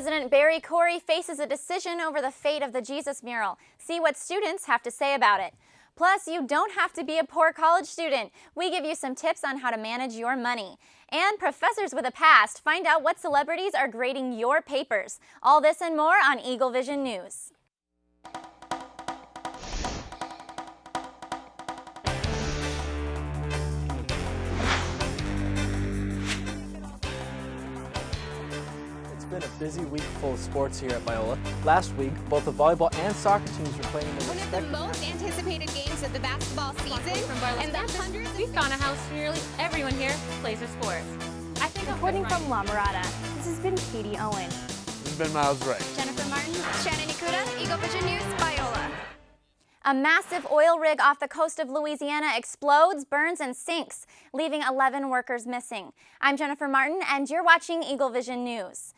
President Barry Corey faces a decision over the fate of the Jesus mural. See what students have to say about it. Plus, you don't have to be a poor college student. We give you some tips on how to manage your money. And professors with a past find out what celebrities are grading your papers. All this and more on EagleVision News. Been a busy week full of sports here at Biola. Last week, both the volleyball and soccer teams were playing in the one of the most anticipated games of the basketball season. And that's hundreds. We've gone a house nearly everyone here plays a sport. I think reporting from La Mirada, this has been Katie Owen. This has been Miles Ray. Jennifer Martin. Shannon Ikuda, EagleVision News, Biola. A massive oil rig off the coast of Louisiana explodes, burns, and sinks, leaving 11 workers missing. I'm Jennifer Martin, and you're watching EagleVision News.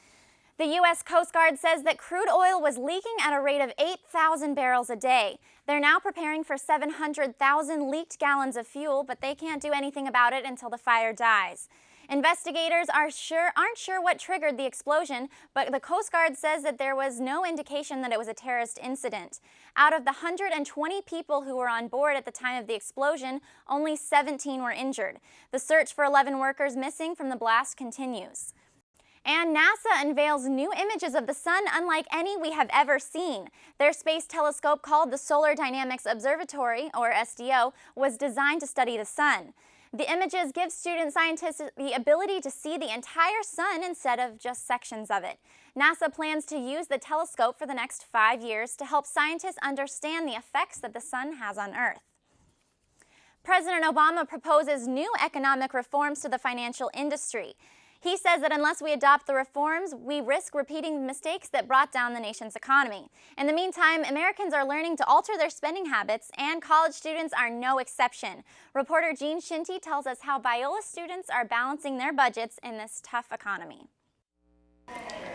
The U.S. Coast Guard says that crude oil was leaking at a rate of 8,000 barrels a day. They're now preparing for 700,000 leaked gallons of fuel, but they can't do anything about it until the fire dies. Investigators aren't sure what triggered the explosion, but the Coast Guard says that there was no indication that it was a terrorist incident. Out of the 120 people who were on board at the time of the explosion, only 17 were injured. The search for 11 workers missing from the blast continues. And NASA unveils new images of the sun unlike any we have ever seen. Their space telescope, called the Solar Dynamics Observatory, or SDO, was designed to study the sun. The images give student scientists the ability to see the entire sun instead of just sections of it. NASA plans to use the telescope for the next 5 years to help scientists understand the effects that the sun has on Earth. President Obama proposes new economic reforms to the financial industry. He says that unless we adopt the reforms, we risk repeating the mistakes that brought down the nation's economy. In the meantime, Americans are learning to alter their spending habits, and college students are no exception. Reporter Jean Shinty tells us how Biola students are balancing their budgets in this tough economy.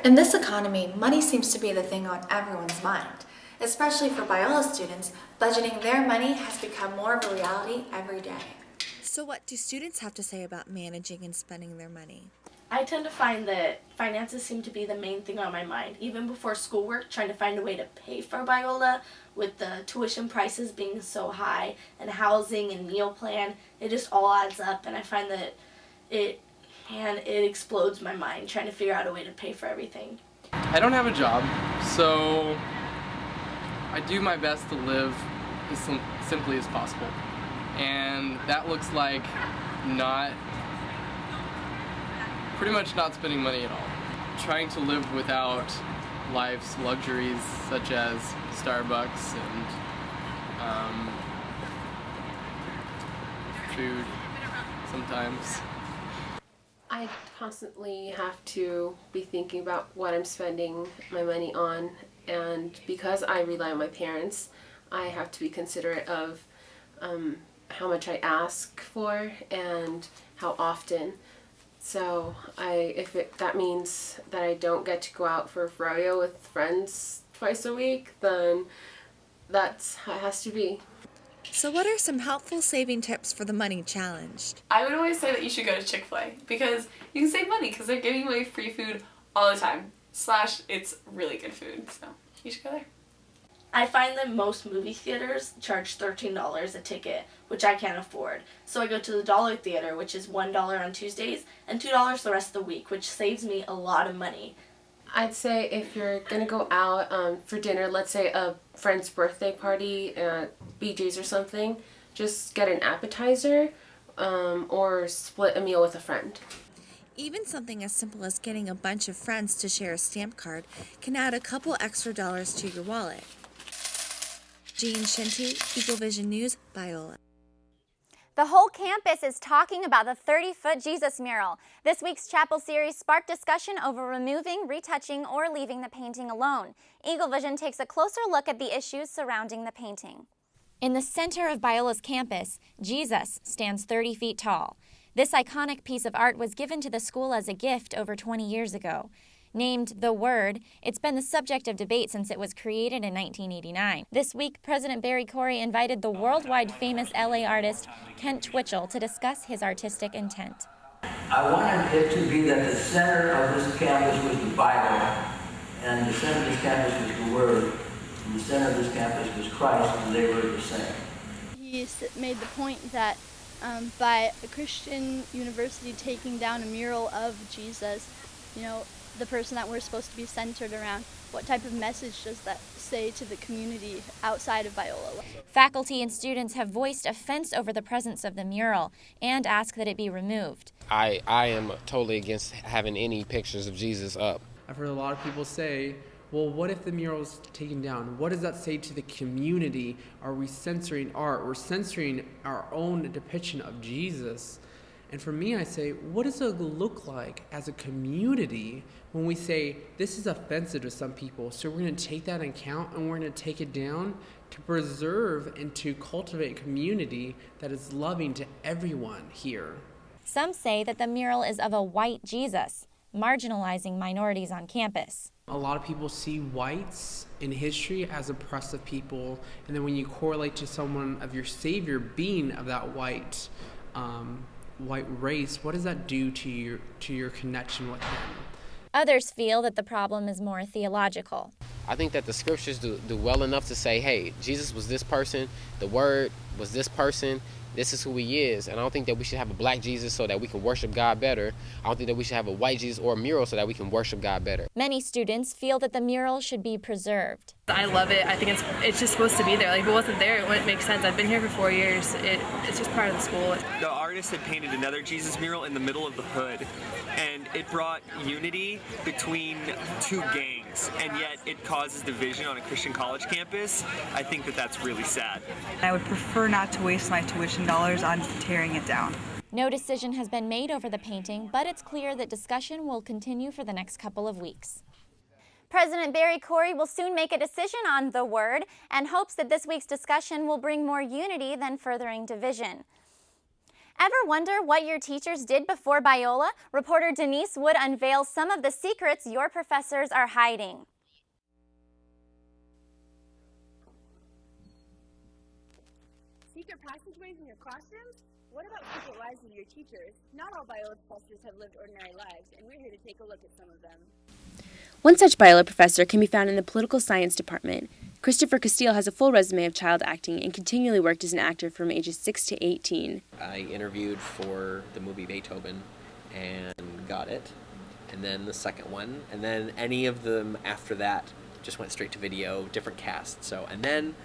In this economy, money seems to be the thing on everyone's mind. Especially for Biola students, budgeting their money has become more of a reality every day. So what do students have to say about managing and spending their money? I tend to find that finances seem to be the main thing on my mind. Even before schoolwork, trying to find a way to pay for Biola, with the tuition prices being so high and housing and meal plan, it just all adds up, and I find that it explodes my mind trying to figure out a way to pay for everything. I don't have a job, so I do my best to live as simply as possible. And that looks like pretty much not spending money at all. Trying to live without life's luxuries such as Starbucks and food sometimes. I constantly have to be thinking about what I'm spending my money on, and because I rely on my parents, I have to be considerate of how much I ask for and how often. So if that means that I don't get to go out for a rodeo with friends twice a week, then that's how it has to be. So what are some helpful saving tips for the money challenged? I would always say that you should go to Chick-fil-A because you can save money because they're giving away free food all the time. / it's really good food, so you should go there. I find that most movie theaters charge $13 a ticket, which I can't afford. So I go to the Dollar Theater, which is $1 on Tuesdays, and $2 the rest of the week, which saves me a lot of money. I'd say if you're going to go out for dinner, let's say a friend's birthday party at BJ's or something, just get an appetizer or split a meal with a friend. Even something as simple as getting a bunch of friends to share a stamp card can add a couple extra dollars to your wallet. Jean Shinty, EagleVision News, Biola. The whole campus is talking about the 30-foot Jesus mural. This week's chapel series sparked discussion over removing, retouching, or leaving the painting alone. EagleVision takes a closer look at the issues surrounding the painting. In the center of Biola's campus, Jesus stands 30 feet tall. This iconic piece of art was given to the school as a gift over 20 years ago. Named The Word, it's been the subject of debate since it was created in 1989. This week, President Barry Corey invited the worldwide famous LA artist Kent Twitchell to discuss his artistic intent. I wanted it to be that the center of this campus was the Bible, and the center of this campus was the Word, and the center of this campus was Christ, and they were the same. He made the point that by a Christian university taking down a mural of Jesus, you know, the person that we're supposed to be centered around, what type of message does that say to the community outside of Biola? Faculty and students have voiced offense over the presence of the mural and ask that it be removed. I am totally against having any pictures of Jesus up. I've heard a lot of people say, well, what if the mural is taken down? What does that say to the community? Are we censoring art? We're censoring our own depiction of Jesus. And for me, I say, what does it look like as a community when we say this is offensive to some people? So we're going to take that into account and we're going to take it down to preserve and to cultivate a community that is loving to everyone here. Some say that the mural is of a white Jesus, marginalizing minorities on campus. A lot of people see whites in history as oppressive people, and then when you correlate to someone of your Savior being of that white race, what does that do to your connection with him? Others feel that the problem is more theological. I think that the scriptures do well enough to say, hey, Jesus was this person, the Word was this person, this is who he is. And I don't think that we should have a black Jesus so that we can worship God better. I don't think that we should have a white Jesus or a mural so that we can worship God better. Many students feel that the mural should be preserved. I love it. I think it's just supposed to be there. Like, if it wasn't there, it wouldn't make sense. I've been here for 4 years. It's just part of the school. The artist had painted another Jesus mural in the middle of the hood, and it brought unity between two gangs, and yet it causes division on a Christian college campus. I think that that's really sad. I would prefer not to waste my tuition dollars on tearing it down. No decision has been made over the painting, but it's clear that discussion will continue for the next couple of weeks. President Barry Corey will soon make a decision on the Word and hopes that this week's discussion will bring more unity than furthering division. Ever wonder what your teachers did before Biola? Reporter Denise Wood unveils some of the secrets your professors are hiding. Secret passageways in your classrooms? What about secret lives of your teachers? Not all Biola professors have lived ordinary lives, and we're here to take a look at some of them. One such Biola professor can be found in the Political Science Department. Christopher Castile has a full resume of child acting and continually worked as an actor from ages 6 to 18. I interviewed for the movie Beethoven and got it, and then the second one, and then any of them after that just went straight to video, different cast. And then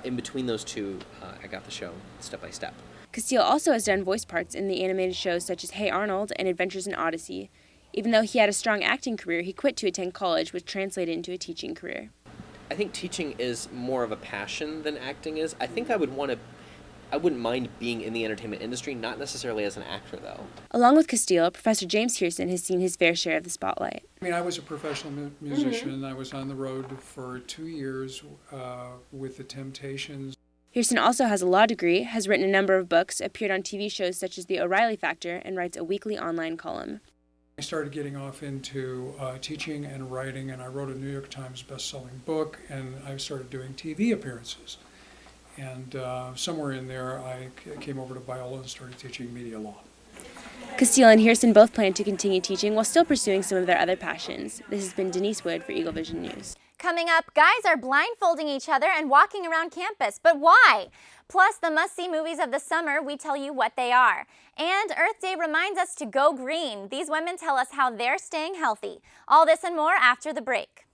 in between those two, I got the show step by step. Castile also has done voice parts in the animated shows such as Hey Arnold and Adventures in Odyssey. Even though he had a strong acting career, he quit to attend college, which translated into a teaching career. I think teaching is more of a passion than acting is. I think I wouldn't mind being in the entertainment industry, not necessarily as an actor, though. Along with Castile, Professor James Hearson has seen his fair share of the spotlight. I mean, I was a professional musician. I was on the road for 2 years with the Temptations. Hearson also has a law degree, has written a number of books, appeared on TV shows such as The O'Reilly Factor, and writes a weekly online column. I started getting off into teaching and writing, and I wrote a New York Times best-selling book, and I started doing TV appearances. And somewhere in there, I came over to Biola and started teaching media law. Castile and Hearson both plan to continue teaching while still pursuing some of their other passions. This has been Denise Wood for EagleVision News. Coming up, guys are blindfolding each other and walking around campus, but why? Plus, the must-see movies of the summer, we tell you what they are. And Earth Day reminds us to go green. These women tell us how they're staying healthy. All this and more after the break.